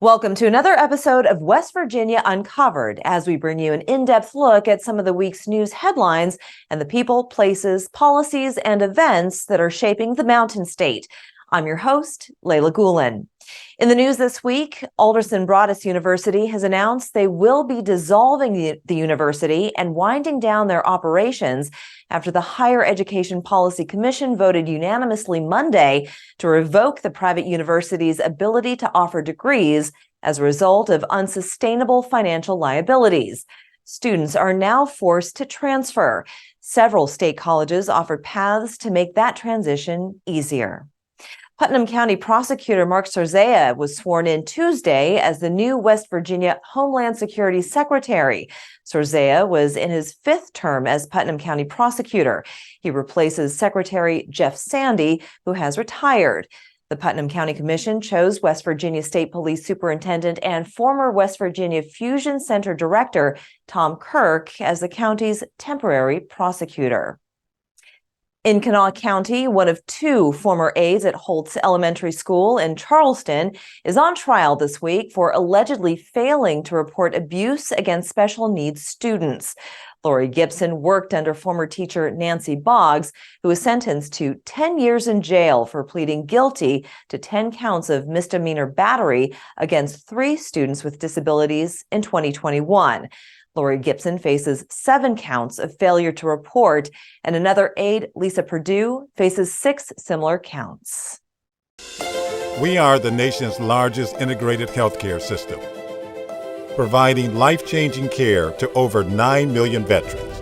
Welcome to another episode of West Virginia Uncovered, as we bring you an in-depth look at some of the week's news headlines and the people, places, policies, and events that are shaping the Mountain State. I'm your host, Layla Gulen. In the news this week, Alderson Broaddus University has announced they will be dissolving the university and winding down their operations after the Higher Education Policy Commission voted unanimously Monday to revoke the private university's ability to offer degrees as a result of unsustainable financial liabilities. Students are now forced to transfer. Several state colleges offered paths to make that transition easier. Putnam County Prosecutor Mark Sarzea was sworn in Tuesday as the new West Virginia Homeland Security Secretary. Sarzea was in his fifth term as Putnam County Prosecutor. He replaces Secretary Jeff Sandy, who has retired. The Putnam County Commission chose West Virginia State Police Superintendent and former West Virginia Fusion Center Director Tom Kirk as the county's temporary prosecutor. In Kanawha County, one of two former aides at Holtz Elementary School in Charleston is on trial this week for allegedly failing to report abuse against special needs students. Lori Gibson worked under former teacher Nancy Boggs, who was sentenced to 10 years in jail for pleading guilty to 10 counts of misdemeanor battery against 3 students with disabilities in 2021. Lori Gibson faces 7 counts of failure to report, and another aide, Lisa Perdue, faces 6 similar counts. We are the nation's largest integrated healthcare system, providing life-changing care to over 9 million veterans.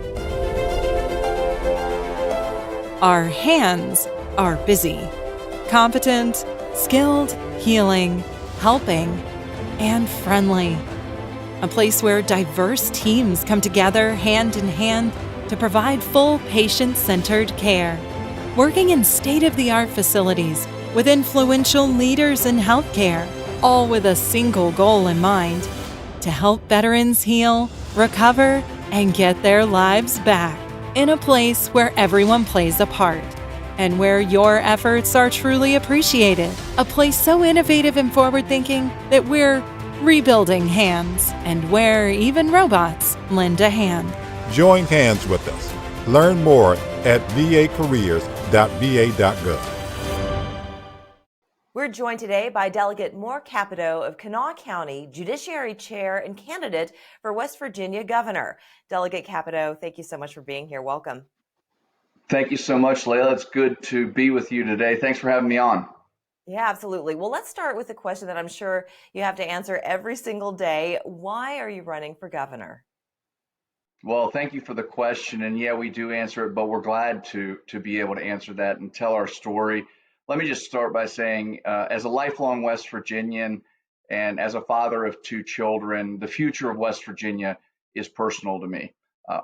Our hands are busy, competent, skilled, healing, helping, and friendly. A place where diverse teams come together hand in hand to provide full patient-centered care. Working in state-of-the-art facilities with influential leaders in healthcare, all with a single goal in mind: to help veterans heal, recover, and get their lives back. In a place where everyone plays a part and where your efforts are truly appreciated. A place so innovative and forward-thinking that we're rebuilding hands, and where even robots lend a hand. Join hands with us. Learn more at vacareers.va.gov. We're joined today by Delegate Moore Capito of Kanawha County, Judiciary Chair and candidate for West Virginia Governor. Delegate Capito, thank you so much for being here. Welcome. Thank you so much, Layla. It's good to be with you today. Thanks for having me on. Yeah, absolutely. Well, let's start with a question that I'm sure you have to answer every single day. Why are you running for governor? Well, thank you for the question. And yeah, we do answer it, but we're glad to be able to answer that and tell our story. Let me just start by saying, as a lifelong West Virginian and as a father of 2 children, the future of West Virginia is personal to me.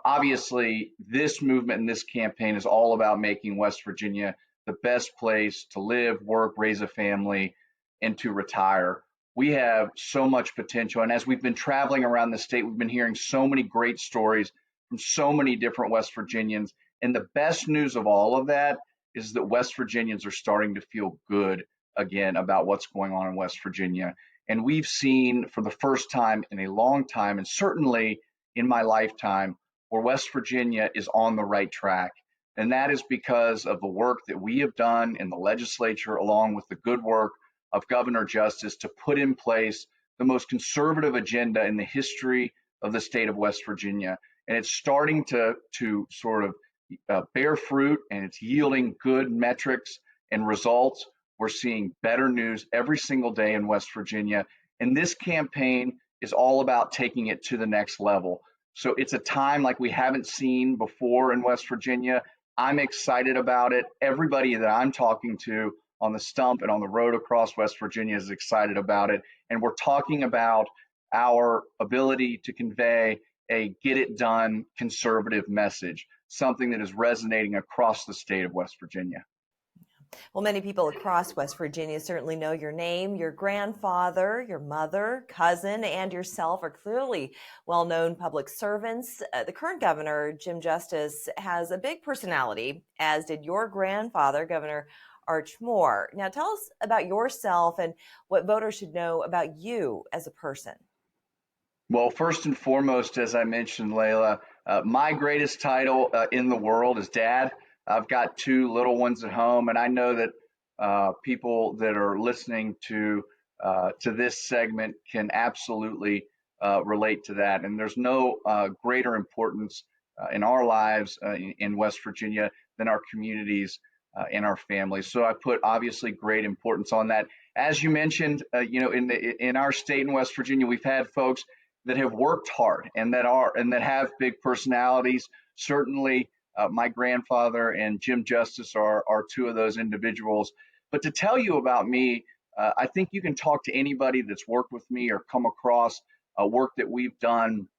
Obviously, this movement and this campaign is all about making West Virginia the best place to live, work, raise a family, and to retire. We have so much potential. And as we've been traveling around the state, we've been hearing so many great stories from so many different West Virginians. And the best news of all of that is that West Virginians are starting to feel good again about what's going on in West Virginia. And we've seen for the first time in a long time, and certainly in my lifetime, where West Virginia is on the right track. And that is because of the work that we have done in the legislature, along with the good work of Governor Justice to put in place the most conservative agenda in the history of the state of West Virginia. And it's starting to sort of bear fruit, and it's yielding good metrics and results. We're seeing better news every single day in West Virginia. And this campaign is all about taking it to the next level. So it's a time like we haven't seen before in West Virginia. I'm excited about it. Everybody that I'm talking to on the stump and on the road across West Virginia is excited about it. And we're talking about our ability to convey a get it done conservative message, something that is resonating across the state of West Virginia. Well, many people across West Virginia certainly know your name. Your grandfather, your mother, cousin, and yourself are clearly well-known public servants. The current governor, Jim Justice, has a big personality, as did your grandfather, Governor Arch Moore. Now, tell us about yourself and what voters should know about you as a person. Well, first and foremost, as I mentioned, Layla, my greatest title in the world is dad. I've got two little ones at home, and I know that people that are listening to this segment can absolutely relate to that. And there's no greater importance in our lives in West Virginia than our communities and our families. So I put obviously great importance on that. As you mentioned, in our state in West Virginia, we've had folks that have worked hard and that have big personalities. Certainly, my grandfather and Jim Justice are two of those individuals. But to tell you about me, I think you can talk to anybody that's worked with me or come across work that we've done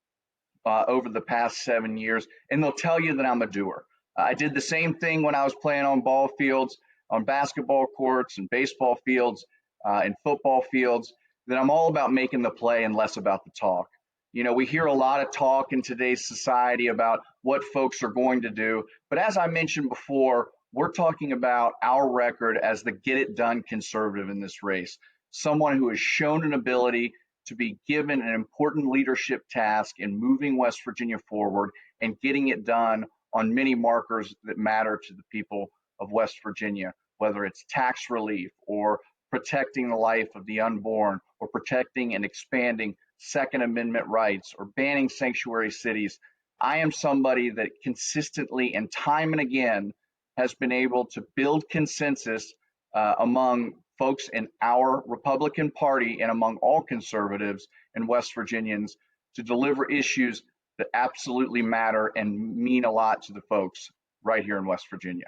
over the past 7 years, and they'll tell you that I'm a doer. I did the same thing when I was playing on ball fields, on basketball courts and baseball fields and football fields, that I'm all about making the play and less about the talk. You know, we hear a lot of talk in today's society about what folks are going to do. But as I mentioned before, we're talking about our record as the get it done conservative in this race, someone who has shown an ability to be given an important leadership task in moving West Virginia forward and getting it done on many markers that matter to the people of West Virginia, whether it's tax relief or protecting the life of the unborn or protecting and expanding Second Amendment rights or banning sanctuary cities. I am somebody that consistently and time and again has been able to build consensus among folks in our Republican Party and among all conservatives and West Virginians to deliver issues that absolutely matter and mean a lot to the folks right here in West Virginia.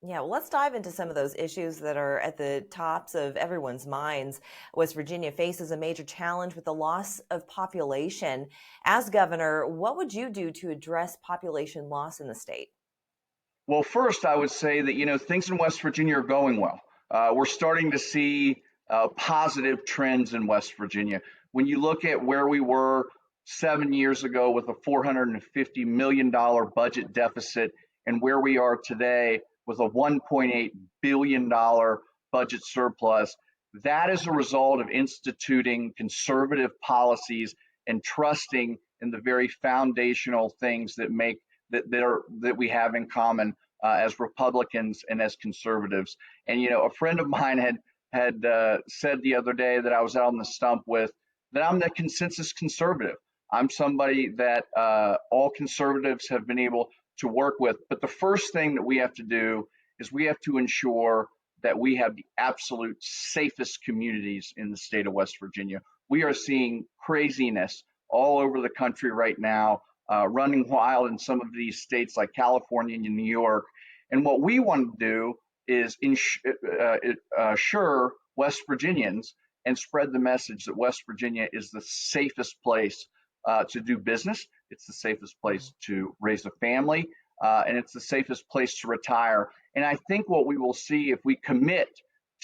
Yeah, well, let's dive into some of those issues that are at the tops of everyone's minds. West Virginia faces a major challenge with the loss of population. As governor, what would you do to address population loss in the state? Well, first, I would say that, things in West Virginia are going well. We're starting to see positive trends in West Virginia. When you look at where we were 7 years ago with a $450 million budget deficit and where we are today with a $1.8 billion budget surplus, that is a result of instituting conservative policies and trusting in the very foundational things that we have in common as Republicans and as conservatives. And a friend of mine had said the other day that I was out on the stump with that I'm the consensus conservative. I'm somebody that all conservatives have been able to work with. But the first thing that we have to do is we have to ensure that we have the absolute safest communities in the state of West Virginia. We are seeing craziness all over the country right now, running wild in some of these states like California and New York. And what we want to do is assure West Virginians and spread the message that West Virginia is the safest place to do business. It's the safest place to raise a family, and it's the safest place to retire. And I think what we will see if we commit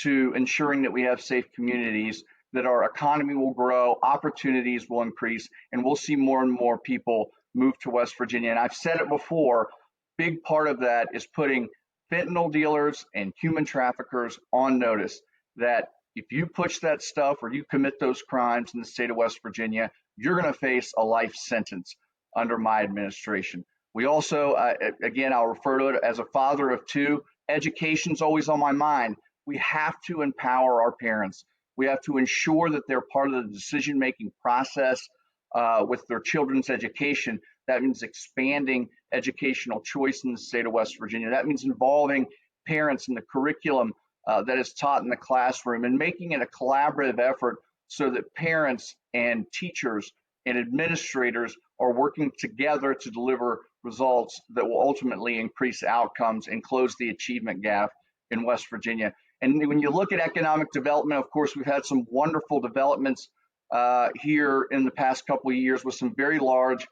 to ensuring that we have safe communities, that our economy will grow, opportunities will increase, and we'll see more and more people move to West Virginia. And I've said it before, big part of that is putting fentanyl dealers and human traffickers on notice that if you push that stuff or you commit those crimes in the state of West Virginia, you're going to face a life sentence under my administration. We also, again, I'll refer to it as a father of two. Education's always on my mind. We have to empower our parents. We have to ensure that they're part of the decision-making process with their children's education. That means expanding educational choice in the state of West Virginia. That means involving parents in the curriculum that is taught in the classroom and making it a collaborative effort so that parents and teachers and administrators are working together to deliver results that will ultimately increase outcomes and close the achievement gap in West Virginia. And when you look at economic development, of course, we've had some wonderful developments here in the past couple of years with some very large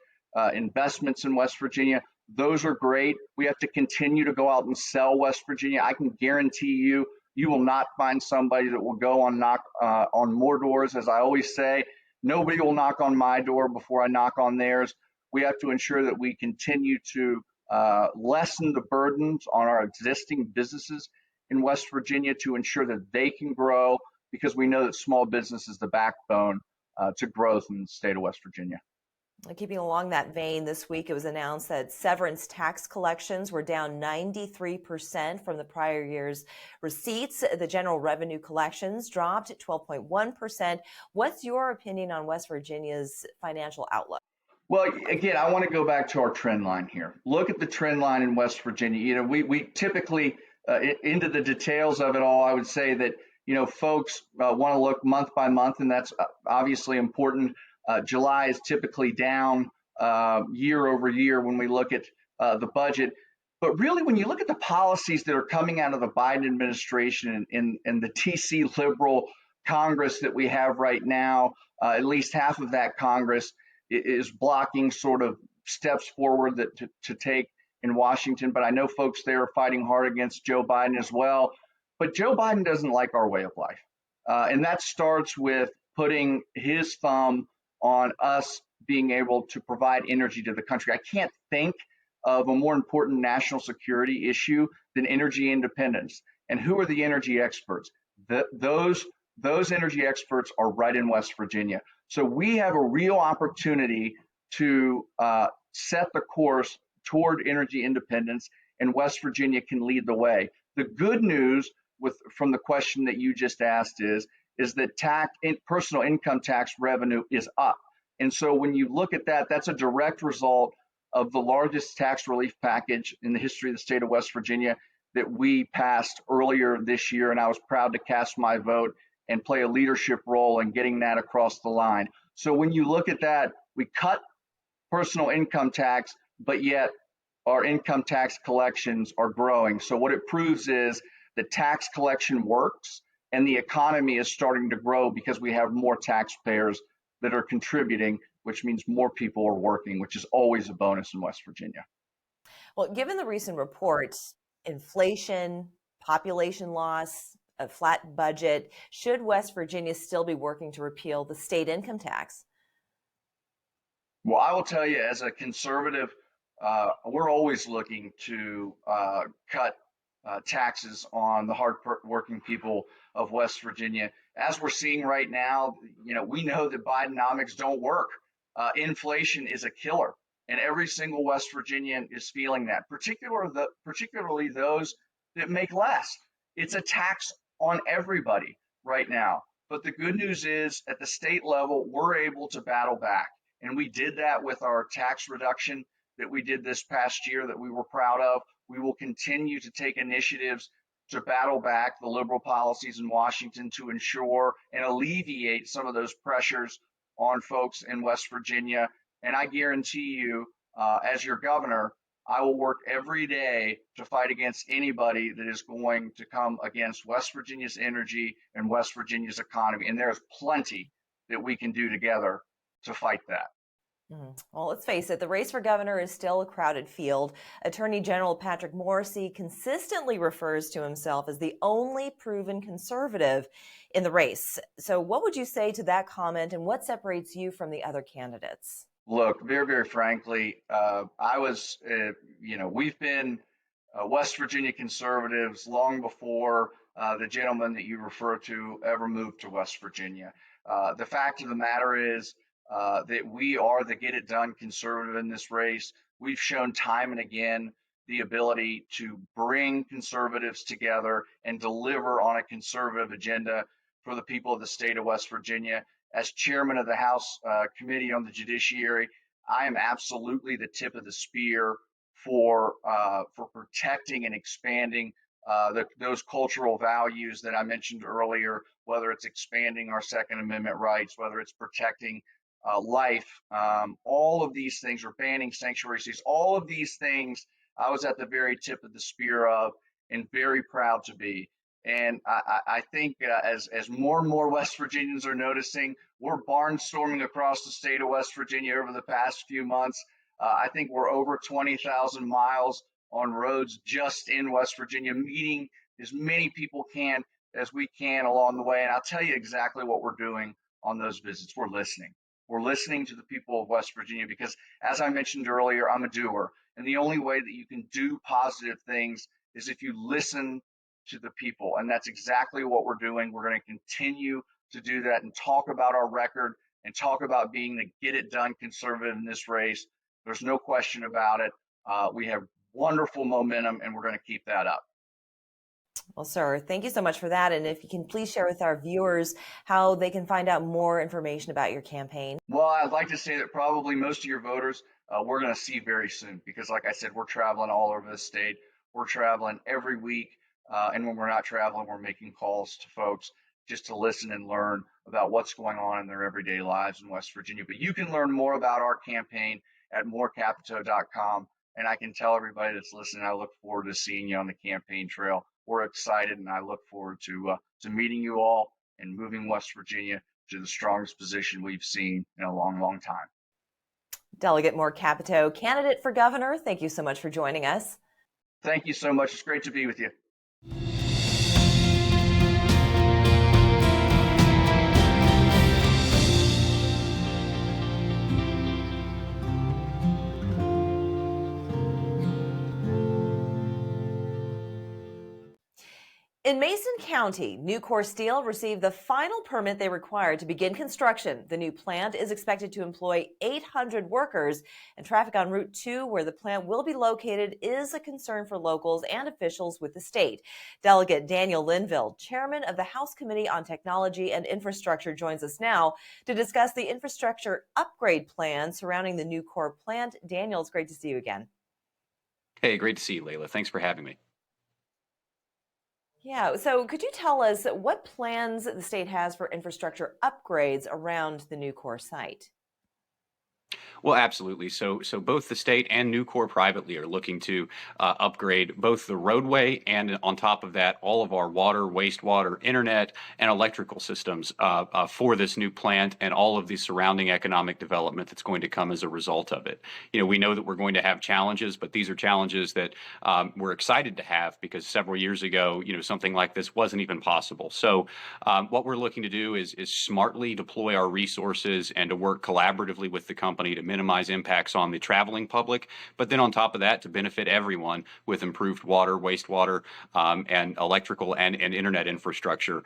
investments in West Virginia. Those are great. We have to continue to go out and sell West Virginia. I can guarantee you, you will not find somebody that will go on knock on more doors. As I always say, nobody will knock on my door before I knock on theirs. We have to ensure that we continue to lessen the burdens on our existing businesses in West Virginia to ensure that they can grow, because we know that small business is the backbone to growth in the state of West Virginia. Keeping along that vein, this week it was announced that severance tax collections were down 93% from the prior year's receipts. The general revenue collections dropped 12.1%. What's your opinion on West Virginia's financial outlook? Well, again, I want to go back to our trend line here. Look at the trend line in West Virginia. You know, we typically, into the details of it all, I would say that, you know, folks want to look month by month, and that's obviously important. July is typically down year over year when we look at the budget. But really, when you look at the policies that are coming out of the Biden administration and the TC liberal Congress that we have right now, at least half of that Congress is blocking sort of steps forward that to take in Washington. But I know folks there are fighting hard against Joe Biden as well. But Joe Biden doesn't like our way of life. And that starts with putting his thumb on us being able to provide energy to the country. I can't think of a more important national security issue than energy independence. And who are the energy experts? Those energy experts are right in West Virginia. So we have a real opportunity to set the course toward energy independence, and West Virginia can lead the way. The good news from the question that you just asked is that personal income tax revenue is up. And so when you look at that, that's a direct result of the largest tax relief package in the history of the state of West Virginia that we passed earlier this year. And I was proud to cast my vote and play a leadership role in getting that across the line. So when you look at that, we cut personal income tax, but yet our income tax collections are growing. So what it proves is that tax collection works and the economy is starting to grow because we have more taxpayers that are contributing, which means more people are working, which is always a bonus in West Virginia. Well, given the recent reports, inflation, population loss, a flat budget, should West Virginia still be working to repeal the state income tax? Well, I will tell you, as a conservative, we're always looking to cut taxes on the hard-working people of West Virginia. As we're seeing right now, you know, we know that Bidenomics don't work. Inflation is a killer, and every single West Virginian is feeling that, particularly those that make less. It's a tax on everybody right now. But the good news is, at the state level, we're able to battle back. And we did that with our tax reduction that we did this past year that we were proud of. We will continue to take initiatives to battle back the liberal policies in Washington to ensure and alleviate some of those pressures on folks in West Virginia. And I guarantee you, as your governor, I will work every day to fight against anybody that is going to come against West Virginia's energy and West Virginia's economy. And there's plenty that we can do together to fight that. Well, let's face it, the race for governor is still a crowded field. Attorney General Patrick Morrisey consistently refers to himself as the only proven conservative in the race. So what would you say to that comment, and what separates you from the other candidates? Look, very, very frankly, we've been West Virginia conservatives long before the gentleman that you refer to ever moved to West Virginia. The fact of the matter is that we are the get it done conservative in this race. We've shown time and again the ability to bring conservatives together and deliver on a conservative agenda for the people of the state of West Virginia. As chairman of the House Committee on the Judiciary, I am absolutely the tip of the spear for protecting and expanding those cultural values that I mentioned earlier, whether it's expanding our Second Amendment rights, whether it's protecting life, all of these things, or banning sanctuary cities, all of these things I was at the very tip of the spear of, and very proud to be. And I think as more and more West Virginians are noticing, we're barnstorming across the state of West Virginia over the past few months. I think we're over 20,000 miles on roads just in West Virginia, meeting as many people as we can along the way. And I'll tell you exactly what we're doing on those visits. We're listening. We're listening to the people of West Virginia because, as I mentioned earlier, I'm a doer. And the only way that you can do positive things is if you listen to the people. And that's exactly what we're doing. We're going to continue to do that and talk about our record and talk about being the get it done conservative in this race. There's no question about it. We have wonderful momentum, and we're going to keep that up. Well, sir, thank you so much for that. And if you can please share with our viewers how they can find out more information about your campaign. Well, I'd like to say that probably most of your voters we're going to see very soon because, like I said, we're traveling all over the state. We're traveling every week. And when we're not traveling, we're making calls to folks just to listen and learn about what's going on in their everyday lives in West Virginia. But you can learn more about our campaign at morecapito.com. And I can tell everybody that's listening, I look forward to seeing you on the campaign trail. We're excited, and I look forward to meeting you all and moving West Virginia to the strongest position we've seen in a long, long time. Delegate Moore Capito, candidate for governor, thank you so much for joining us. Thank you so much. It's great to be with you. In Mason County, NUCOR Steel received the final permit they required to begin construction. The new plant is expected to employ 800 workers, and traffic on Route 2, where the plant will be located, is a concern for locals and officials with the state. Delegate Daniel Linville, chairman of the House Committee on Technology and Infrastructure, joins us now to discuss the infrastructure upgrade plan surrounding the NUCOR plant. Daniel, it's great to see you again. Hey, great to see you, Layla. Thanks for having me. Yeah, so could you tell us what plans the state has for infrastructure upgrades around the NUCOR site? Well, absolutely. So both the state and NUCOR privately are looking to upgrade both the roadway and, on top of that, all of our water, wastewater, internet, and electrical systems for this new plant and all of the surrounding economic development that's going to come as a result of it. You know, we know that we're going to have challenges, but these are challenges that we're excited to have because several years ago, you know, something like this wasn't even possible. So what we're looking to do is smartly deploy our resources and to work collaboratively with the company to minimize impacts on the traveling public, but then on top of that, to benefit everyone with improved water, wastewater, and electrical and internet infrastructure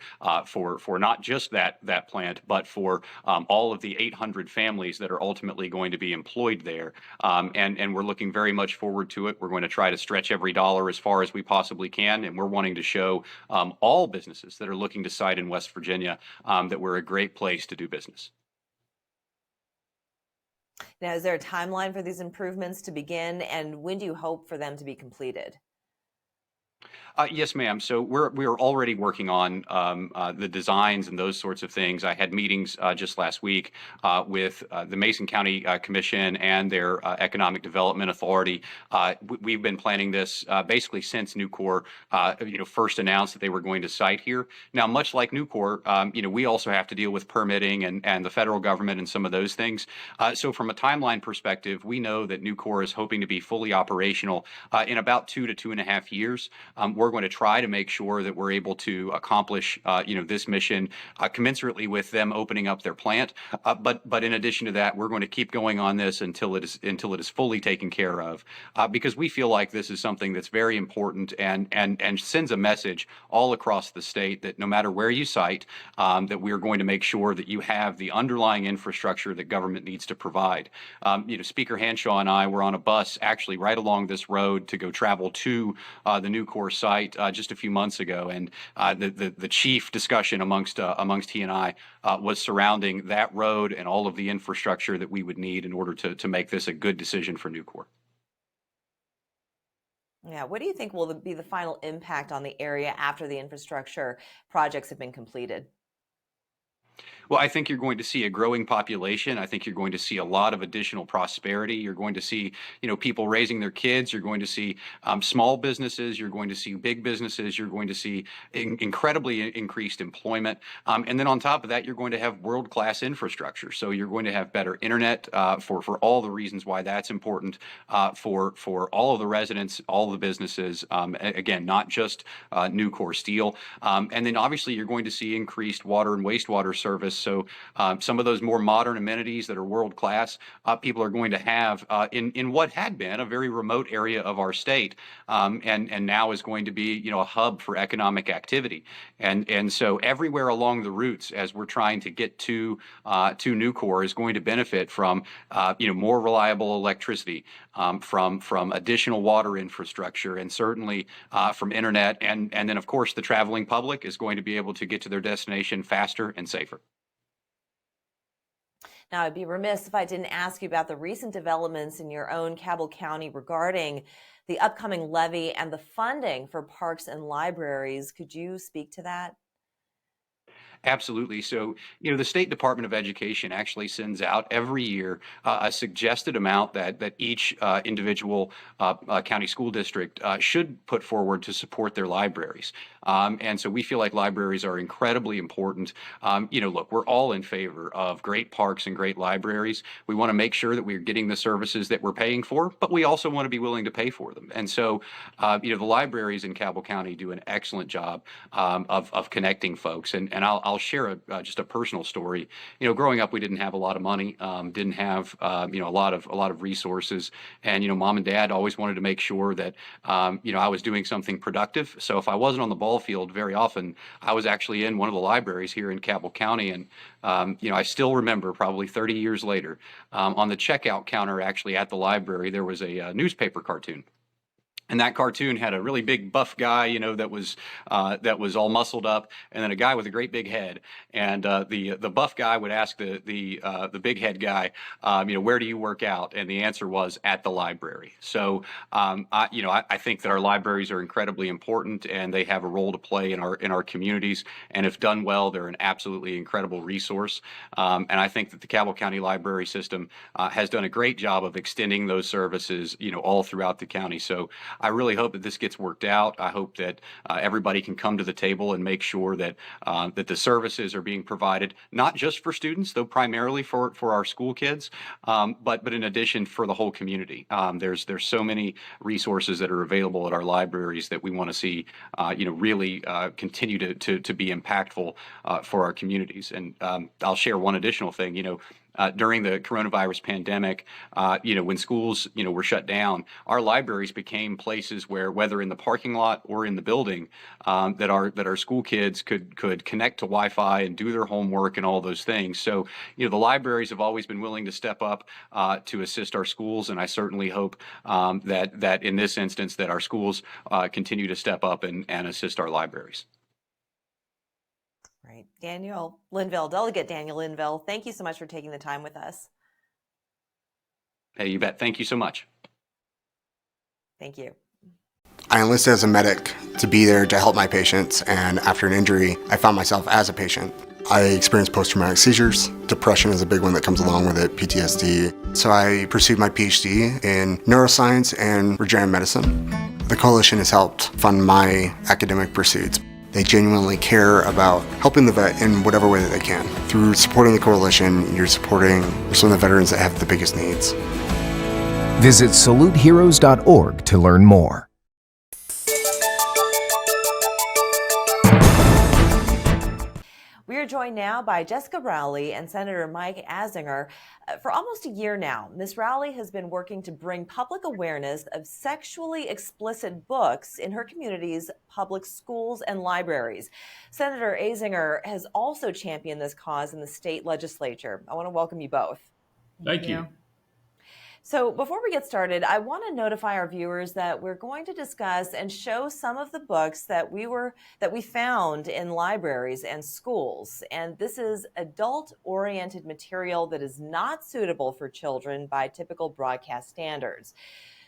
for not just that plant, but for all of the 800 families that are ultimately going to be employed there. And we're looking very much forward to it. We're going to try to stretch every dollar as far as we possibly can, and we're wanting to show all businesses that are looking to site in West Virginia that we're a great place to do business. Now, is there a timeline for these improvements to begin, and when do you hope for them to be completed? Yes, ma'am. So we're already working on the designs and those sorts of things. I had meetings just last week with the Mason County Commission and their Economic Development Authority. We've been planning this basically since NUCOR, first announced that they were going to site here. Now, much like NUCOR, we also have to deal with permitting and the federal government and some of those things. So from a timeline perspective, we know that NUCOR is hoping to be fully operational in about 2 to 2.5 years. We're going to try to make sure that we're able to accomplish, this mission commensurately with them opening up their plant. But in addition to that, we're going to keep going on this until it is fully taken care of, because we feel like this is something that's very important and sends a message all across the state that no matter where you site, that we're going to make sure that you have the underlying infrastructure that government needs to provide. Speaker Hanshaw and I were on a bus actually right along this road to go travel to the NUCOR site just a few months ago, and the chief discussion amongst he and I was surrounding that road and all of the infrastructure that we would need in order to make this a good decision for NUCOR. Yeah, what do you think will be the final impact on the area after the infrastructure projects have been completed? Well, I think you're going to see a growing population. I think you're going to see a lot of additional prosperity. You're going to see, people raising their kids. You're going to see small businesses. You're going to see big businesses. You're going to see incredibly increased employment. And then on top of that, you're going to have world-class infrastructure. So you're going to have better internet for all the reasons why that's important for all of the residents, all of the businesses. Again, not just NUCOR Steel. And then obviously you're going to see increased water and wastewater service. So some of those more modern amenities that are world class, people are going to have in what had been a very remote area of our state, and now is going to be a hub for economic activity. And so everywhere along the routes, as we're trying to get to NUCOR, is going to benefit from more reliable electricity, from additional water infrastructure, and certainly from internet, and then of course the traveling public is going to be able to get to their destination faster and safer. Now, I'd be remiss if I didn't ask you about the recent developments in your own Cabell County regarding the upcoming levy and the funding for parks and libraries. Could you speak to that? Absolutely. So, the State Department of Education actually sends out every year a suggested amount that each individual county school district should put forward to support their libraries. And so we feel like libraries are incredibly important. Look, we're all in favor of great parks and great libraries. We want to make sure that we're getting the services that we're paying for, but we also want to be willing to pay for them. And so, the libraries in Cabell County do an excellent job of connecting folks. And I'll share just a personal story. Growing up, we didn't have a lot of money, didn't have a lot of resources, and Mom and Dad always wanted to make sure that I was doing something productive. So if I wasn't on the ball field very often, I was actually in one of the libraries here in Cabell County, and I still remember, probably 30 years later, on the checkout counter actually at the library, there was a newspaper cartoon. And that cartoon had a really big buff guy, that was all muscled up, and then a guy with a great big head. And the buff guy would ask the big head guy, where do you work out? And the answer was at the library. So I think that our libraries are incredibly important, and they have a role to play in our communities. And if done well, they're an absolutely incredible resource. And I think that the Cabell County Library System has done a great job of extending those services, all throughout the county. So I really hope that this gets worked out. I hope that everybody can come to the table and make sure that that the services are being provided, not just for students, though primarily for our school kids, but in addition for the whole community. There's so many resources that are available at our libraries that we want to see, really continue to be impactful for our communities. And I'll share one additional thing. During the coronavirus pandemic, when schools, were shut down, our libraries became places where, whether in the parking lot or in the building, that our school kids could connect to Wi-Fi and do their homework and all those things. So, the libraries have always been willing to step up to assist our schools, and I certainly hope that in this instance that our schools continue to step up and assist our libraries. Right. Daniel Linville, Delegate Daniel Linville, thank you so much for taking the time with us. Hey, you bet. Thank you so much. Thank you. I enlisted as a medic to be there to help my patients, and after an injury, I found myself as a patient. I experienced post-traumatic seizures. Depression is a big one that comes along with it, PTSD. So I pursued my PhD in neuroscience and regenerative medicine. The coalition has helped fund my academic pursuits. They genuinely care about helping the vet in whatever way that they can. Through supporting the coalition, you're supporting some of the veterans that have the biggest needs. Visit saluteheroes.org to learn more. We are joined now by Jessica Rowley and Senator Mike Azinger. For almost a year now, Ms. Rowley has been working to bring public awareness of sexually explicit books in her community's public schools and libraries. Senator Azinger has also championed this cause in the state legislature. I want to welcome you both. Thank you. So before we get started, I want to notify our viewers that we're going to discuss and show some of the books that we found in libraries and schools. And this is adult-oriented material that is not suitable for children by typical broadcast standards.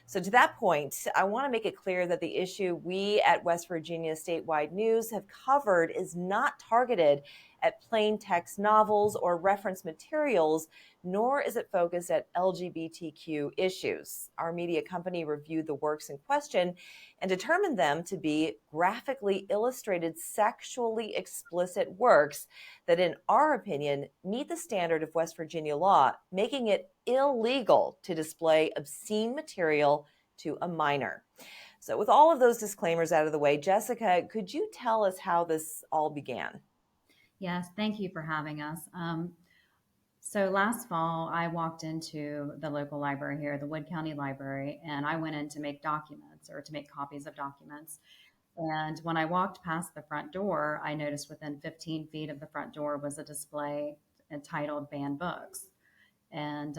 So to that point, I want to make it clear that the issue we at West Virginia Statewide News have covered is not targeted at plain text novels or reference materials, nor is it focused at LGBTQ issues. Our media company reviewed the works in question and determined them to be graphically illustrated, sexually explicit works that, in our opinion, meet the standard of West Virginia law, making it illegal to display obscene material to a minor. So with all of those disclaimers out of the way, Jessica, could you tell us how this all began? Yes, thank you for having us. So last fall, I walked into the local library here, the Wood County Library, and I went in to make documents or to make copies of documents. And when I walked past the front door, I noticed within 15 feet of the front door was a display entitled Banned Books. And,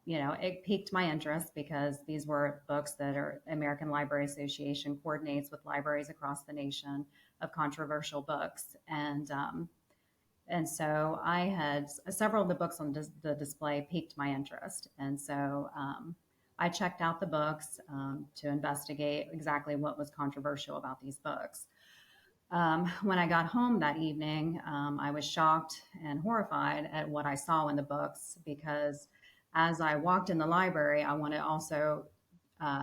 it piqued my interest because these were books that our American Library Association coordinates with libraries across the nation of controversial books. And so I had several of the books on the display piqued my interest. And so I checked out the books to investigate exactly what was controversial about these books. When I got home that evening, I was shocked and horrified at what I saw in the books, because as I walked in the library, I want to also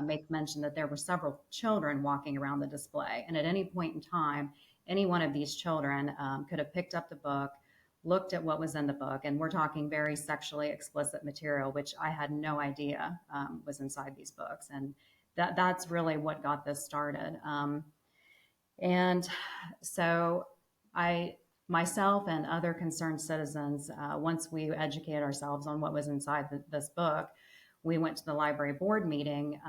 make mention that there were several children walking around the display. And at any point in time, any one of these children could have picked up the book, looked at what was in the book, and we're talking very sexually explicit material, which I had no idea was inside these books. And that's really what got this started. And so myself and other concerned citizens, once we educated ourselves on what was inside this book, we went to the library board meeting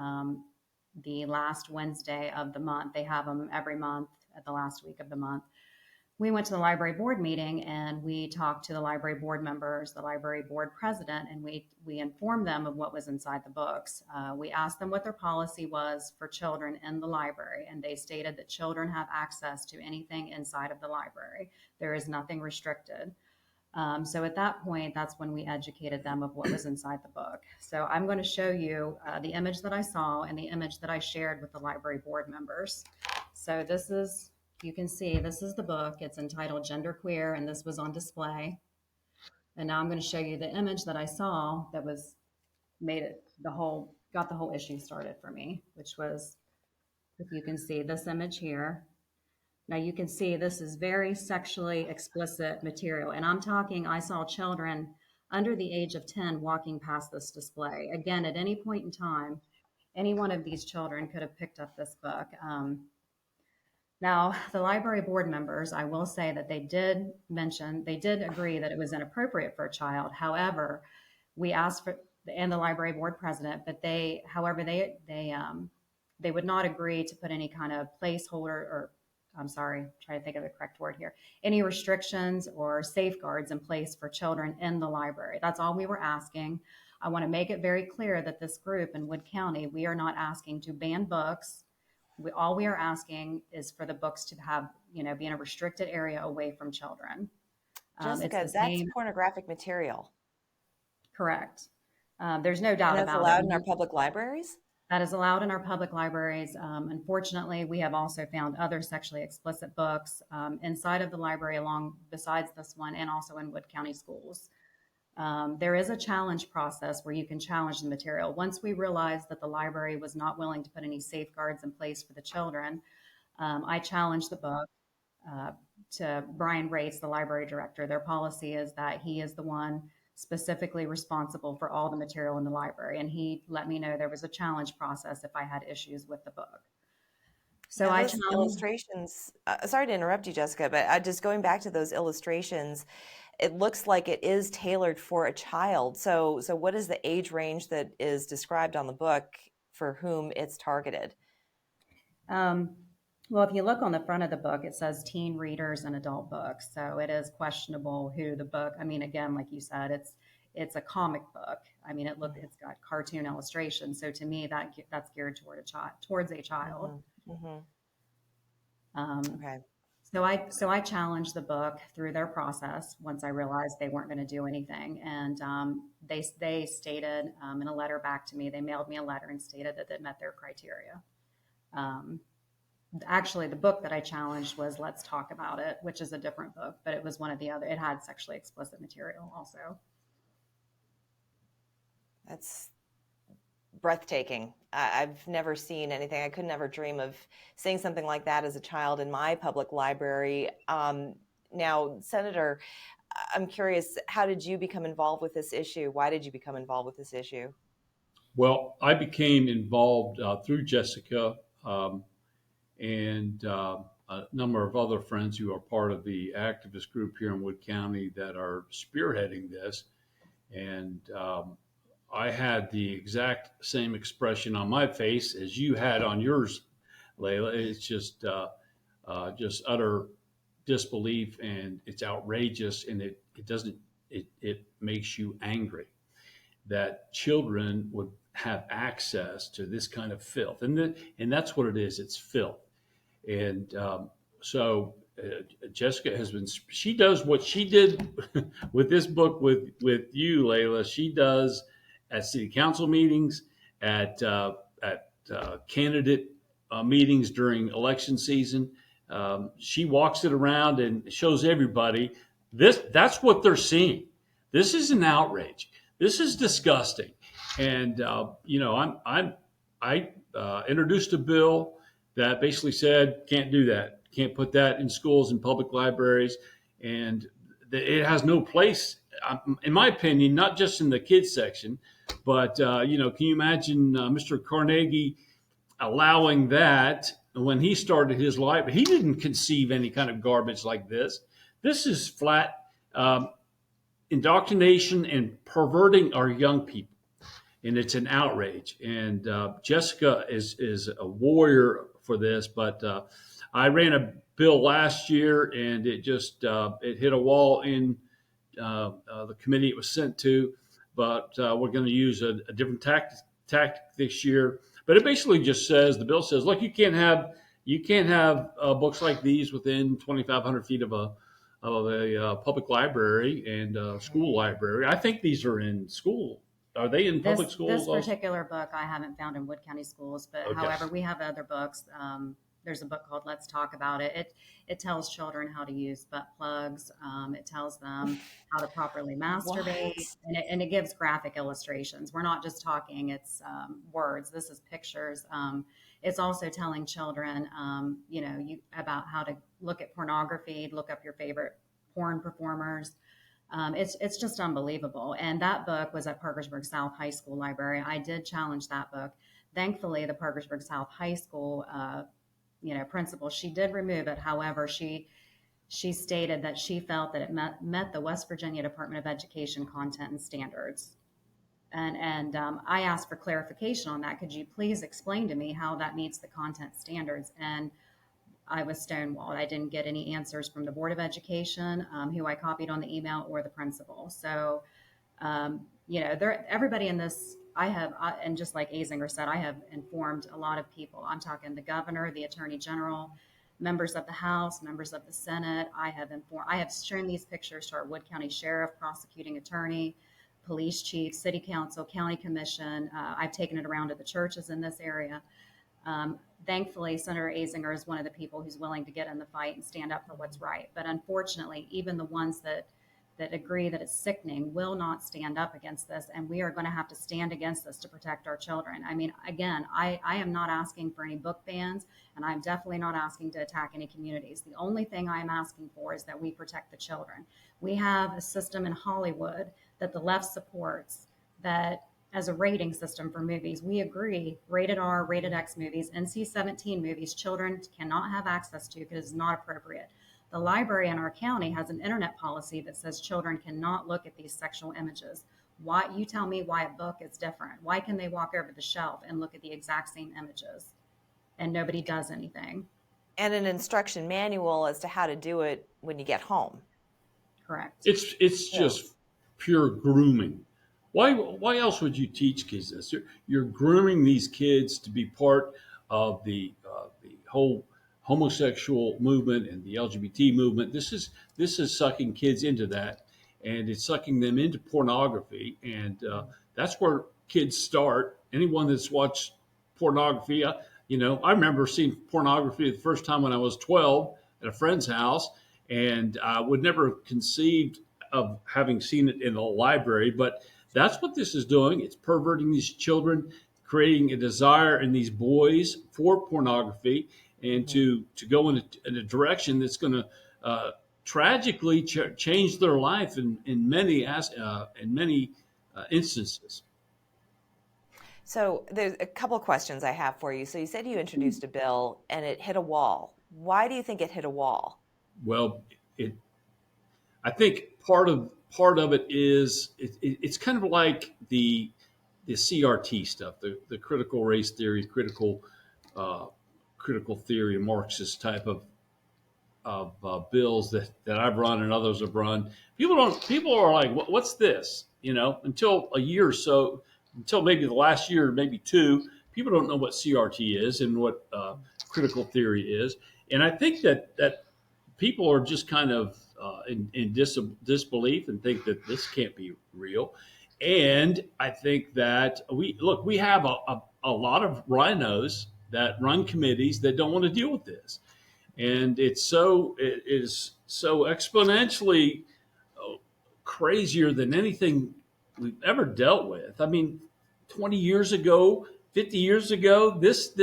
the last Wednesday of the month. They have them every month at the last week of the month. We went to the library board meeting and we talked to the library board members, the library board president, and we informed them of what was inside the books. We asked them what their policy was for children in the library, and they stated that children have access to anything inside of the library. There is nothing restricted. So at that point, that's when we educated them of what was inside the book. So I'm going to show you the image that I saw and the image that I shared with the library board members. So you can see this is the book. It's entitled Genderqueer, and this was on display. And now I'm going to show you the image that I saw that got the whole issue started for me, which was, if you can see this image here. Now you can see this is very sexually explicit material. And I saw children under the age of 10 walking past this display. Again, at any point in time, any one of these children could have picked up this book. Now, the library board members, I will say that they did agree that it was inappropriate for a child. However, we asked for, and the library board president, but they would not agree to put any kind of placeholder, or I'm sorry, try to think of the correct word here, any restrictions or safeguards in place for children in the library. That's all we were asking. I want to make it very clear that this group in Wood County, we are not asking to ban books. All we are asking is for the books to have, be in a restricted area away from children. Jessica, that's pornographic material. Correct. There's no doubt about it. That's allowed in our public libraries? That is allowed in our public libraries. Unfortunately, we have also found other sexually explicit books inside of the library besides this one, and also in Wood County schools. There is a challenge process where you can challenge the material. Once we realized that the library was not willing to put any safeguards in place for the children, I challenged the book to Brian Rates, the library director. Their policy is that he is the one specifically responsible for all the material in the library. And he let me know there was a challenge process if I had issues with the book. So now, I those illustrations, sorry to interrupt you, Jessica, but just going back to those illustrations, it looks like it is tailored for a child. So what is the age range that is described on the book for whom it's targeted? Well, if you look on the front of the book, it says teen readers and adult books. So it is questionable who the book, again, like you said, it's a comic book. It's got cartoon illustrations. So to me, that's geared towards a child. Mm-hmm. Okay. So I challenged the book through their process once I realized they weren't going to do anything, and they stated in a letter back to me, they mailed me a letter and stated that they met their criteria. Um, Actually, the book that I challenged was Let's Talk About It, which is a different book, but it was one of the other. It had sexually explicit material also. That's breathtaking. I've never seen anything. I could never dream of seeing something like that as a child in my public library. Now, Senator, I'm curious, how did you become involved with this issue? Why did you become involved with this issue? Well, I became involved through Jessica and a number of other friends who are part of the activist group here in Wood County that are spearheading this. And I had the exact same expression on my face as you had on yours, Layla. It's just utter disbelief, and it's outrageous, and it makes you angry that children would have access to this kind of filth, and that's what it is. It's filth, and so Jessica she does what she did with this book with you, Layla. She does at city council meetings, at candidate meetings during election season. She walks it around and shows everybody that's what they're seeing. This is an outrage. This is disgusting. And I introduced a bill that basically said can't do that, can't put that in schools and public libraries, and it has no place, in my opinion, not just in the kids section, but can you imagine Mr. Carnegie allowing that when he started his library? He didn't conceive any kind of garbage like this. This is flat indoctrination and perverting our young people, and it's an outrage. And Jessica is a warrior for this, but I ran a bill last year, and it just it hit a wall in the committee it was sent to. But we're going to use a different tactic this year. But it basically just says, the bill says, look, you can't have books like these within 2,500 feet of a public library and school library. I think these are in school. Are they in public schools? This particular book I haven't found in Wood County schools, but Okay. However, we have other books. There's a book called Let's Talk About It. It tells children how to use butt plugs. It tells them how to properly masturbate, and it gives graphic illustrations. We're not just talking, it's words. This is pictures. It's also telling children, about how to look at pornography, look up your favorite porn performers. It's just unbelievable. And that book was at Parkersburg South High School Library. I did challenge that book. Thankfully, the Parkersburg South High School principal, she did remove it. However, she stated that she felt that it met the West Virginia Department of Education content and standards. And I asked for clarification on that. Could you please explain to me how that meets the content standards? And I was stonewalled. I didn't get any answers from the Board of Education, who I copied on the email, or the principal. So, everybody in this, and just like Azinger said, I have informed a lot of people. I'm talking the governor, the attorney general, members of the House, members of the Senate. I have shown these pictures to our Wood County Sheriff, prosecuting attorney, police chief, city council, county commission. I've taken it around to the churches in this area. Thankfully, Senator Azinger is one of the people who's willing to get in the fight and stand up for what's right. But unfortunately, even the ones that agree that it's sickening will not stand up against this. And we are going to have to stand against this to protect our children. I mean, again, I am not asking for any book bans, and I'm definitely not asking to attack any communities. The only thing I'm asking for is that we protect the children. We have a system in Hollywood that the left supports, that as a rating system for movies, we agree rated R, rated X movies, NC-17 movies, children cannot have access to because it's not appropriate. The library in our county has an internet policy that says children cannot look at these sexual images. Why? You tell me why a book is different. Why can they walk over the shelf and look at the exact same images and nobody does anything? And an instruction manual as to how to do it when you get home. Correct. It's just pure grooming. Why else would you teach kids this? You're grooming these kids to be part of the whole homosexual movement and the LGBT movement. This is sucking kids into that, and it's sucking them into pornography, and that's where kids start. Anyone that's watched pornography, I remember seeing pornography the first time when I was 12 at a friend's house, and I would never conceived of having seen it in a library, but that's what this is doing. It's perverting these children, creating a desire in these boys for pornography, and to go in a direction that's going to tragically change their life in many instances. So there's a couple of questions I have for you. So you said you introduced a bill and it hit a wall. Why do you think it hit a wall? Well, I think part of it is it's kind of like the CRT stuff, the critical race theory, critical theory, Marxist type of bills that I've run and others have run. People are like, what's this? Until a year or so, until maybe the last year, maybe two, people don't know what CRT is and what critical theory is. And I think that people are just kind of in disbelief and think that this can't be real. And I think that we have a lot of rhinos that run committees that don't want to deal with this. And it is so exponentially crazier than anything we've ever dealt with. I mean, 20 years ago, 50 years ago, this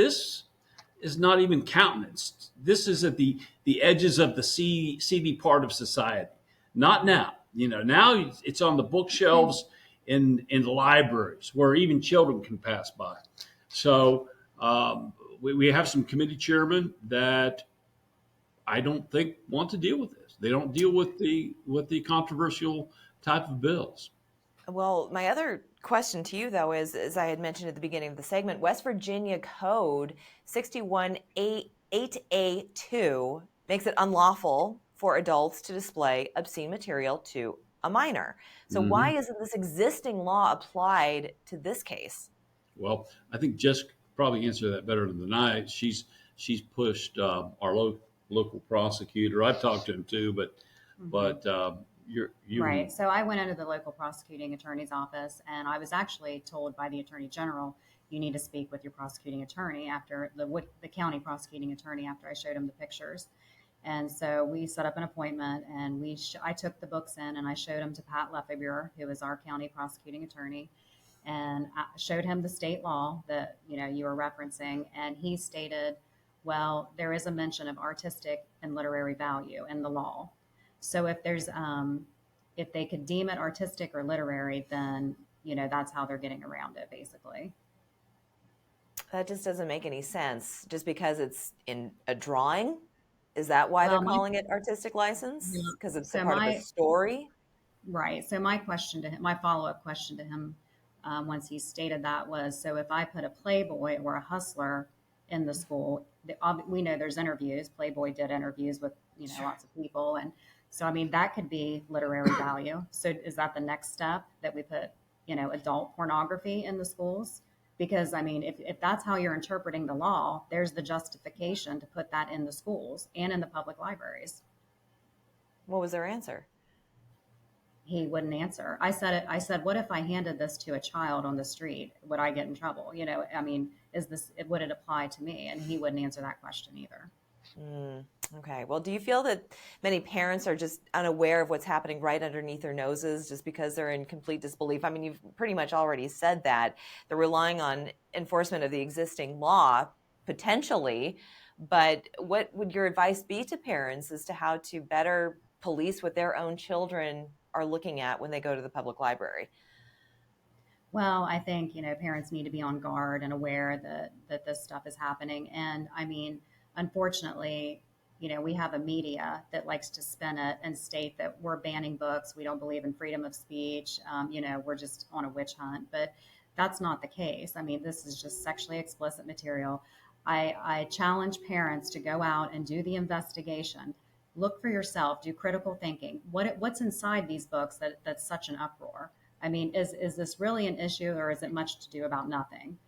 is not even countenanced. This is at the edges of the seedy part of society. Not now. Now it's on the bookshelves in libraries where even children can pass by. So we have some committee chairmen that I don't think want to deal with this. They don't deal with the controversial type of bills. Well, my other question to you, though, is, as I had mentioned at the beginning of the segment, West Virginia Code 618A2 makes it unlawful for adults to display obscene material to a minor. So why isn't this existing law applied to this case? Well, I think Jess could probably answer that better than I. She's pushed our local prosecutor. I've talked to him too, but you right. So I went into the local prosecuting attorney's office, and I was actually told by the attorney general, you need to speak with your prosecuting attorney after the county prosecuting attorney after I showed him the pictures. And so we set up an appointment, and I took the books in and I showed them to Pat Lefebvre, who is our county prosecuting attorney, and I showed him the state law that you were referencing, and he stated, well, there is a mention of artistic and literary value in the law. So if they could deem it artistic or literary, then that's how they're getting around it, basically. That just doesn't make any sense. Just because it's in a drawing, is that why they're calling it artistic license? Because it's part of the story. Right. So my follow-up question to him, once he stated that was, so if I put a Playboy or a Hustler in the school, we know there's interviews. Playboy did interviews with lots of people, and so I mean that could be literary value. So is that the next step, that we put adult pornography in the schools? Because I mean, if that's how you're interpreting the law, there's the justification to put that in the schools and in the public libraries. What was their answer? He wouldn't answer. I said, what if I handed this to a child on the street? Would I get in trouble? I mean, would it apply to me? And he wouldn't answer that question either. Okay. Well, do you feel that many parents are just unaware of what's happening right underneath their noses just because they're in complete disbelief? I mean, you've pretty much already said that. They're relying on enforcement of the existing law, potentially. But what would your advice be to parents as to how to better police what their own children are looking at when they go to the public library? Well, I think, parents need to be on guard and aware that this stuff is happening. And I mean, unfortunately, we have a media that likes to spin it and state that we're banning books. We don't believe in freedom of speech. We're just on a witch hunt, but that's not the case. I mean, this is just sexually explicit material. I challenge parents to go out and do the investigation. Look for yourself, do critical thinking. What's inside these books that's such an uproar? I mean, is this really an issue, or is it much to do about nothing?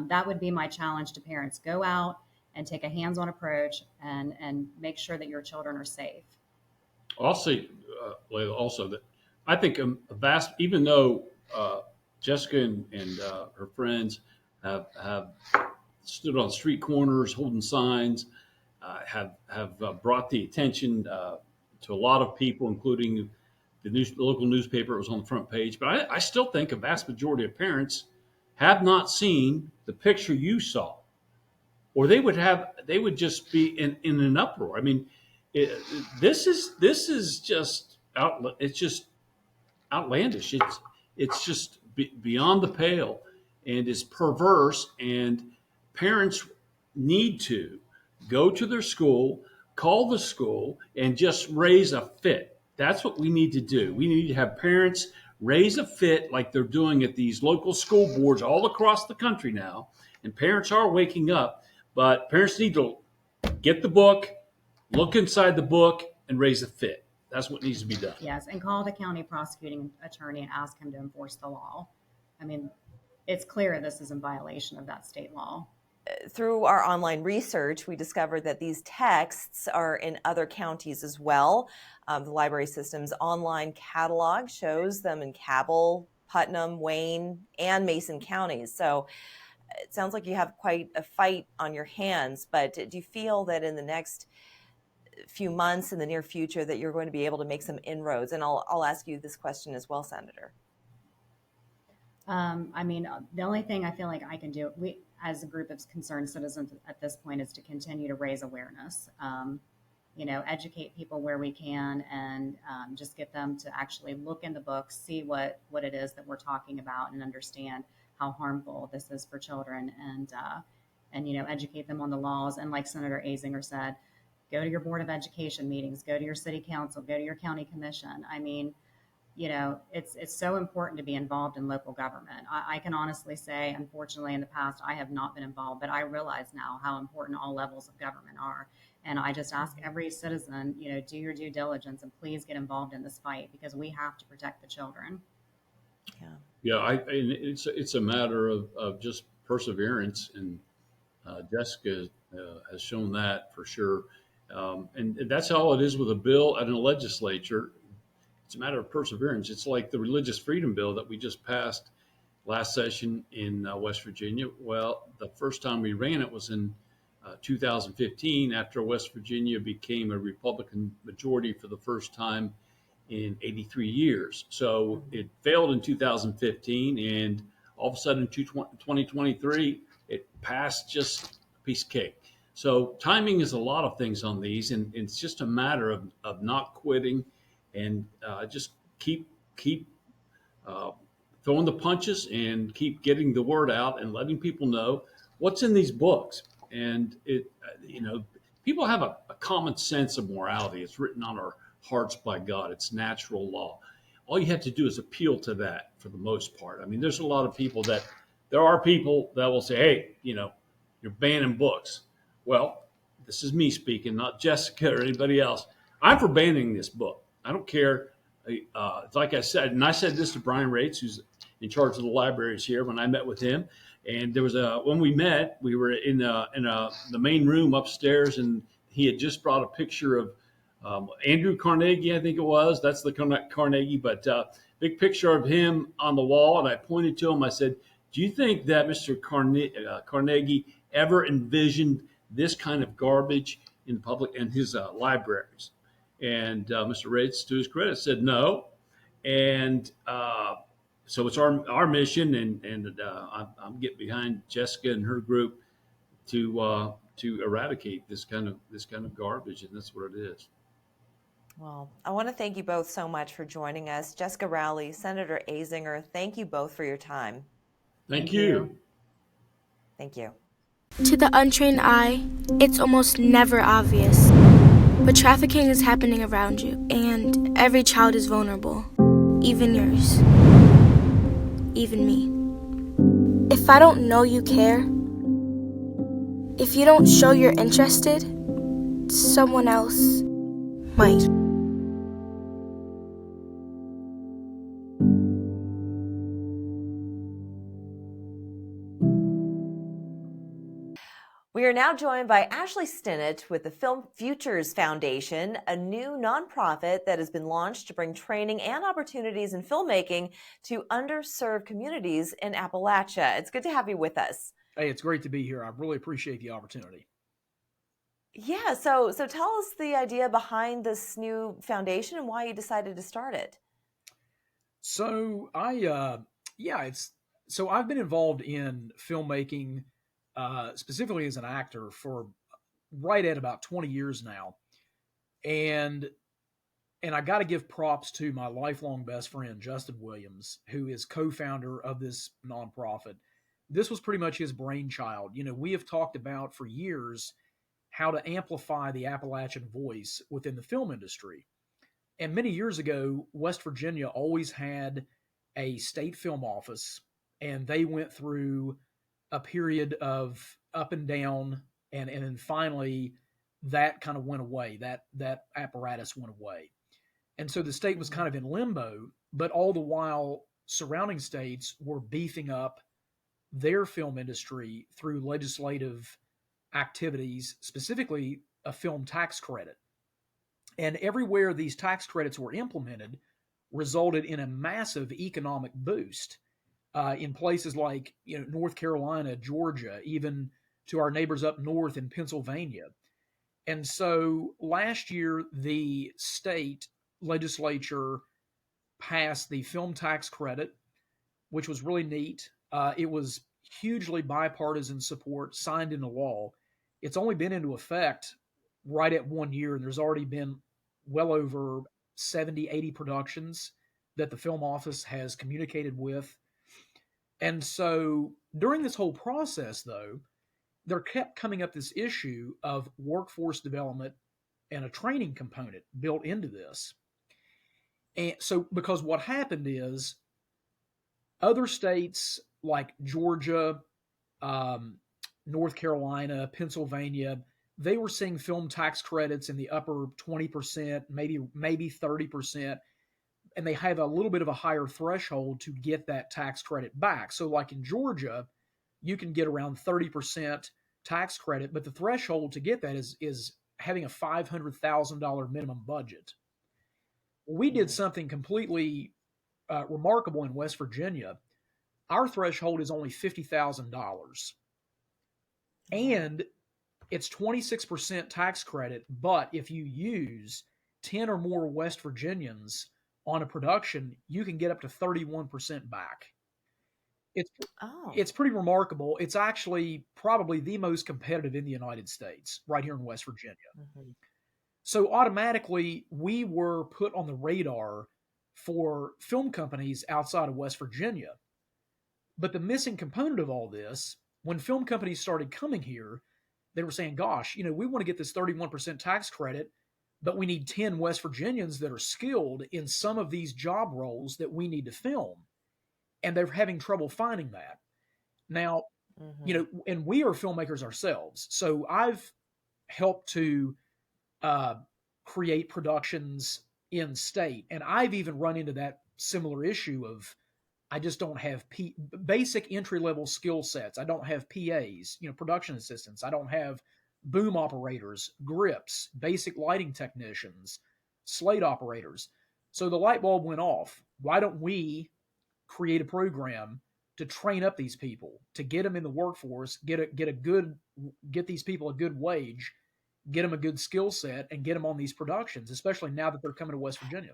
That would be my challenge to parents. Go out and take a hands-on approach and make sure that your children are safe. I'll say, Layla, also that I think a vast, even though Jessica and her friends have stood on street corners holding signs, have brought the attention to a lot of people, including the local newspaper. It was on the front page. But I still think a vast majority of parents have not seen the picture you saw, or they would just be in an uproar. I mean, this is just it's just outlandish. It's just beyond the pale, and it's perverse. And parents need to go to their school, call the school, and just raise a fit. That's what we need to do. We need to have parents raise a fit like they're doing at these local school boards all across the country now. And parents are waking up, but parents need to get the book, look inside the book, and raise a fit. That's what needs to be done. Yes, and call the county prosecuting attorney and ask him to enforce the law. I mean, it's clear this is in violation of that state law. Through our online research, we discovered that these texts are in other counties as well. The library system's online catalog shows them in Cabell, Putnam, Wayne, and Mason counties. So it sounds like you have quite a fight on your hands, but do you feel that in the next few months, in the near future, that you're going to be able to make some inroads? And I'll ask you this question as well, Senator. I mean, the only thing I feel like I can do, we as a group of concerned citizens at this point, is to continue to raise awareness, educate people where we can, and just get them to actually look in the books, see what it is that we're talking about, and understand how harmful this is for children, and educate them on the laws. And like Senator Azinger said, go to your Board of Education meetings, go to your city council, go to your county commission. I mean, it's so important to be involved in local government. I can honestly say, unfortunately, in the past, I have not been involved, but I realize now how important all levels of government are. And I just ask every citizen, do your due diligence and please get involved in this fight, because we have to protect the children. Yeah, it's a matter of just perseverance, and Jessica has shown that for sure. And that's all it is with a bill and a legislature. It's a matter of perseverance. It's like the religious freedom bill that we just passed last session in West Virginia. Well, the first time we ran it was in 2015, after West Virginia became a Republican majority for the first time in 83 years. So it failed in 2015, and all of a sudden in 2023, it passed just a piece of cake. So timing is a lot of things on these, and it's just a matter of not quitting, and just keep throwing the punches and keep getting the word out and letting people know what's in these books. And people have a common sense of morality. It's written on our hearts by God. It's natural law. All you have to do is appeal to that for the most part. I mean, there are people that will say, hey, you're banning books. Well, this is me speaking, not Jessica or anybody else. I'm for banning this book. I don't care. Like I said, and I said this to Brian Rates, who's in charge of the libraries here, when I met with him. And there was when we met, we were in the main room upstairs, and he had just brought a picture of Andrew Carnegie, I think it was. That's the Carnegie, but big picture of him on the wall. And I pointed to him. I said, do you think that Mr. Carnegie ever envisioned this kind of garbage in the public and his libraries? And Mr. Rates, to his credit, said no. And so it's our mission, and I'm getting behind Jessica and her group to eradicate this kind of garbage, and that's what it is. Well, I want to thank you both so much for joining us. Jessica Rowley, Senator Azinger, thank you both for your time. Thank you. Thank you. To the untrained eye, it's almost never obvious. But trafficking is happening around you, and every child is vulnerable. Even yours. Even me. If I don't know you care, if you don't show you're interested, someone else might. We are now joined by Ashley Stinnet with the Film Futures Foundation, a new nonprofit that has been launched to bring training and opportunities in filmmaking to underserved communities in Appalachia. It's good to have you with us. Hey, it's great to be here. I really appreciate the opportunity. Yeah, so tell us the idea behind this new foundation and why you decided to start it. So I've been involved in filmmaking, specifically as an actor, for right at about 20 years now, and I got to give props to my lifelong best friend Justin Williams, who is co-founder of this nonprofit. This was pretty much his brainchild. You know, we have talked about for years how to amplify the Appalachian voice within the film industry. And many years ago, West Virginia always had a state film office, and they went through a period of up and down, and then finally that kind of went away. That apparatus went away. And so the state was kind of in limbo, but all the while surrounding states were beefing up their film industry through legislative activities, specifically a film tax credit. And everywhere these tax credits were implemented resulted in a massive economic boost in places like North Carolina, Georgia, even to our neighbors up north in Pennsylvania. And so last year, the state legislature passed the film tax credit, which was really neat. It was hugely bipartisan support, signed into law. It's only been into effect right at 1 year, and there's already been well over 70, 80 productions that the film office has communicated with. And so during this whole process, though, there kept coming up this issue of workforce development and a training component built into this. And so, because what happened is other states like Georgia, North Carolina, Pennsylvania, they were seeing film tax credits in the upper 20%, maybe 30%, and they have a little bit of a higher threshold to get that tax credit back. So like in Georgia, you can get around 30% tax credit, but the threshold to get that is having a $500,000 minimum budget. We did something completely remarkable in West Virginia. Our threshold is only $50,000. And it's 26% tax credit, but if you use 10 or more West Virginians on a production, you can get up to 31% back. It's pretty remarkable. It's actually probably the most competitive in the United States, right here in West Virginia. Mm-hmm. So automatically, we were put on the radar for film companies outside of West Virginia. But the missing component of all this, when film companies started coming here, they were saying, gosh, we want to get this 31% tax credit, but we need 10 West Virginians that are skilled in some of these job roles that we need to film. And they're having trouble finding that. Now, and we are filmmakers ourselves. So I've helped to create productions in state. And I've even run into that similar issue of, I just don't have basic entry-level skill sets. I don't have PAs, production assistants. I don't have boom operators, grips, basic lighting technicians, slate operators. So the light bulb went off. Why don't we create a program to train up these people, to get them in the workforce, get these people a good wage, get them a good skill set, and get them on these productions, especially now that they're coming to West Virginia.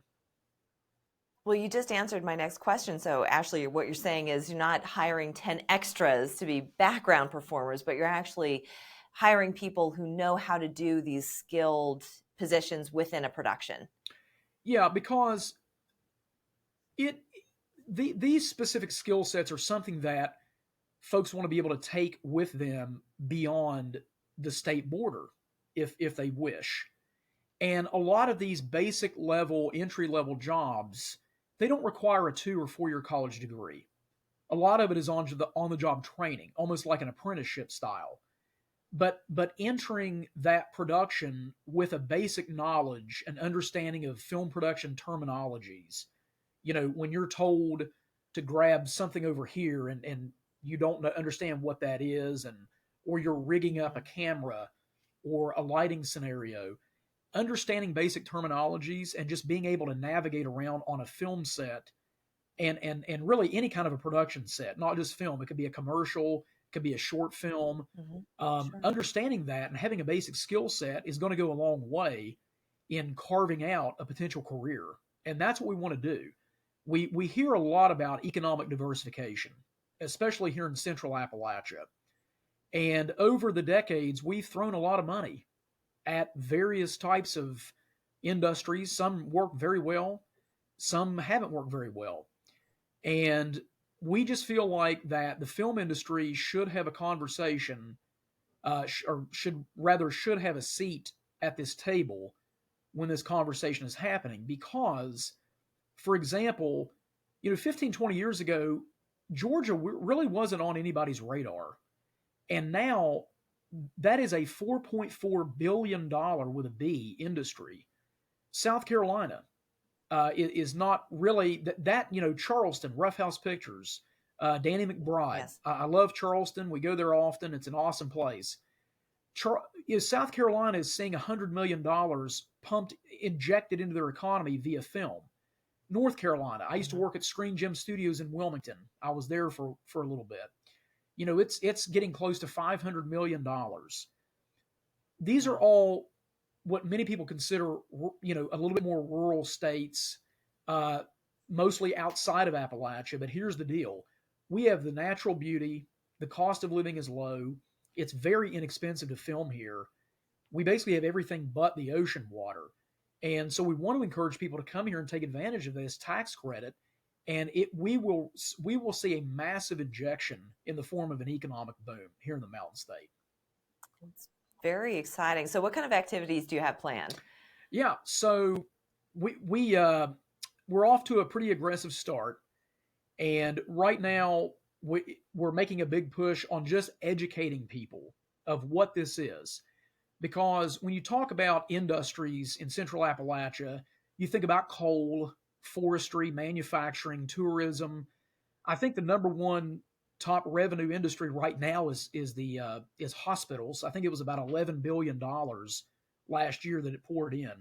Well, you just answered my next question. So, Ashley, what you're saying is you're not hiring 10 extras to be background performers, but you're actually hiring people who know how to do these skilled positions within a production. Yeah, because these specific skill sets are something that folks want to be able to take with them beyond the state border if they wish. And a lot of these basic level, entry-level jobs, they don't require a 2 or 4 year college degree. A lot of it is on the job training, almost like an apprenticeship style. But entering that production with a basic knowledge and understanding of film production terminologies, when you're told to grab something over here and you don't understand what that is, and or you're rigging up a camera or a lighting scenario, understanding basic terminologies and just being able to navigate around on a film set and really any kind of a production set, not just film. It could be a commercial, it could be a short film. Understanding that and having a basic skill set is going to go a long way in carving out a potential career. And that's what we want to do. We hear a lot about economic diversification, especially here in Central Appalachia. And over the decades, we've thrown a lot of money at various types of industries. Some work very well, some haven't worked very well. And we just feel like that the film industry should have a conversation, or should have a seat at this table when this conversation is happening. Because, for example, 15, 20 years ago, Georgia really wasn't on anybody's radar. And now that is a $4.4 billion with a B industry. South Carolina is not really that, Charleston, Rough House Pictures, Danny McBride. Yes. I love Charleston. We go there often. It's an awesome place. South Carolina is seeing $100 million injected into their economy via film. North Carolina, I used to work at Screen Gem Studios in Wilmington. I was there for a little bit. It's getting close to $500 million. These are all what many people consider, a little bit more rural states, mostly outside of Appalachia. But here's the deal. We have the natural beauty. The cost of living is low. It's very inexpensive to film here. We basically have everything but the ocean water. And so we want to encourage people to come here and take advantage of this tax credit. And we will see a massive injection in the form of an economic boom here in the Mountain State. It's very exciting. So what kind of activities do you have planned? Yeah, so we're off to a pretty aggressive start. And right now, we're making a big push on just educating people of what this is. Because when you talk about industries in Central Appalachia, you think about coal, forestry, manufacturing, tourism. I think the number one top revenue industry right now is hospitals. I think it was about $11 billion last year that it poured in.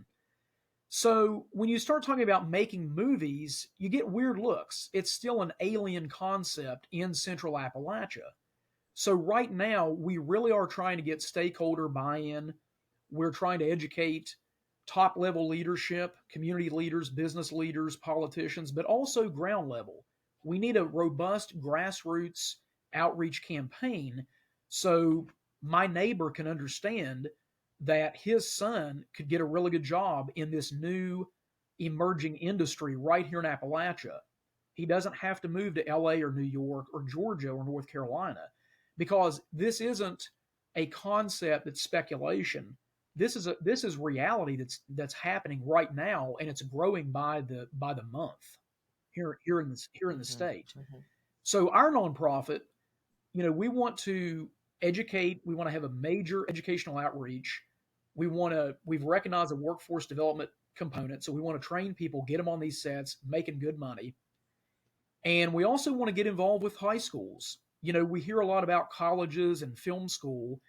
So when you start talking about making movies, you get weird looks. It's still an alien concept in Central Appalachia. So right now, we really are trying to get stakeholder buy-in. We're trying to educate top-level leadership, community leaders, business leaders, politicians, but also ground level. We need a robust grassroots outreach campaign so my neighbor can understand that his son could get a really good job in this new emerging industry right here in Appalachia. He doesn't have to move to LA or New York or Georgia or North Carolina, because this isn't a concept that's speculation. This is reality that's happening right now, and it's growing by the month here in the state. So our nonprofit, we want to educate. We want to have a major educational outreach. We've recognized a workforce development component, so we want to train people, get them on these sets, making good money. And we also want to get involved with high schools. We hear a lot about colleges and film school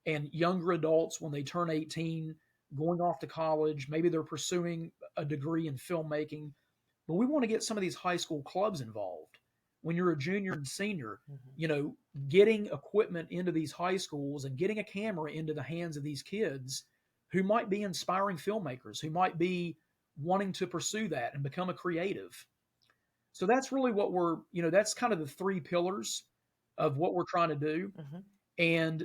and younger adults when they turn 18, going off to college. Maybe they're pursuing a degree in filmmaking. But we want to get some of these high school clubs involved. When you're a junior and senior, getting equipment into these high schools and getting a camera into the hands of these kids who might be inspiring filmmakers, who might be wanting to pursue that and become a creative. So that's really what that's kind of the three pillars of what we're trying to do. And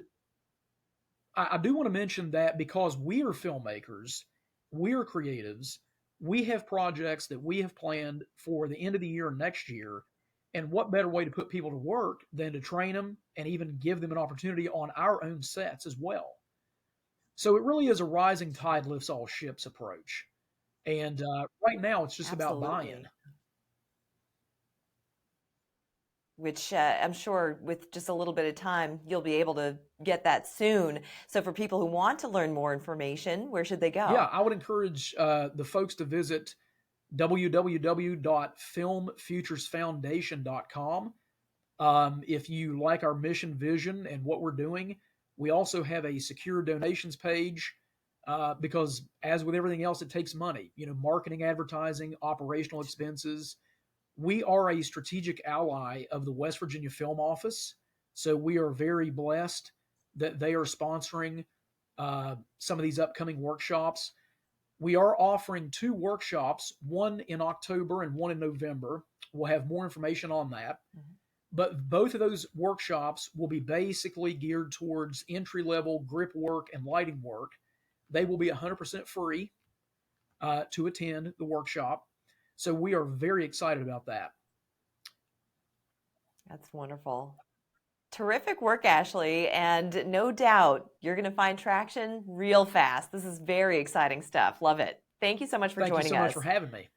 I do want to mention that because we are filmmakers, we are creatives, we have projects that we have planned for the end of the year and next year. And what better way to put people to work than to train them and even give them an opportunity on our own sets as well. So it really is a rising tide lifts all ships approach. And right now it's just about buy-in. Which I'm sure with just a little bit of time, you'll be able to get that soon. So for people who want to learn more information, where should they go? Yeah, I would encourage the folks to visit www.filmfuturesfoundation.com. If you like our mission, vision, and what we're doing, We also have a secure donations page because, as with everything else, it takes money. Marketing, advertising, operational expenses. We are a strategic ally of the West Virginia Film Office, so we are very blessed that they are sponsoring some of these upcoming workshops. We are offering 2 workshops, one in October and one in November. We'll have more information on that. Mm-hmm. But both of those workshops will be basically geared towards entry-level grip work and lighting work. They will be 100% free to attend the workshop. So we are very excited about that. That's wonderful. Terrific work, Ashley. And no doubt you're going to find traction real fast. This is very exciting stuff. Love it. Thank you so much for joining us. Thank you so much for having me.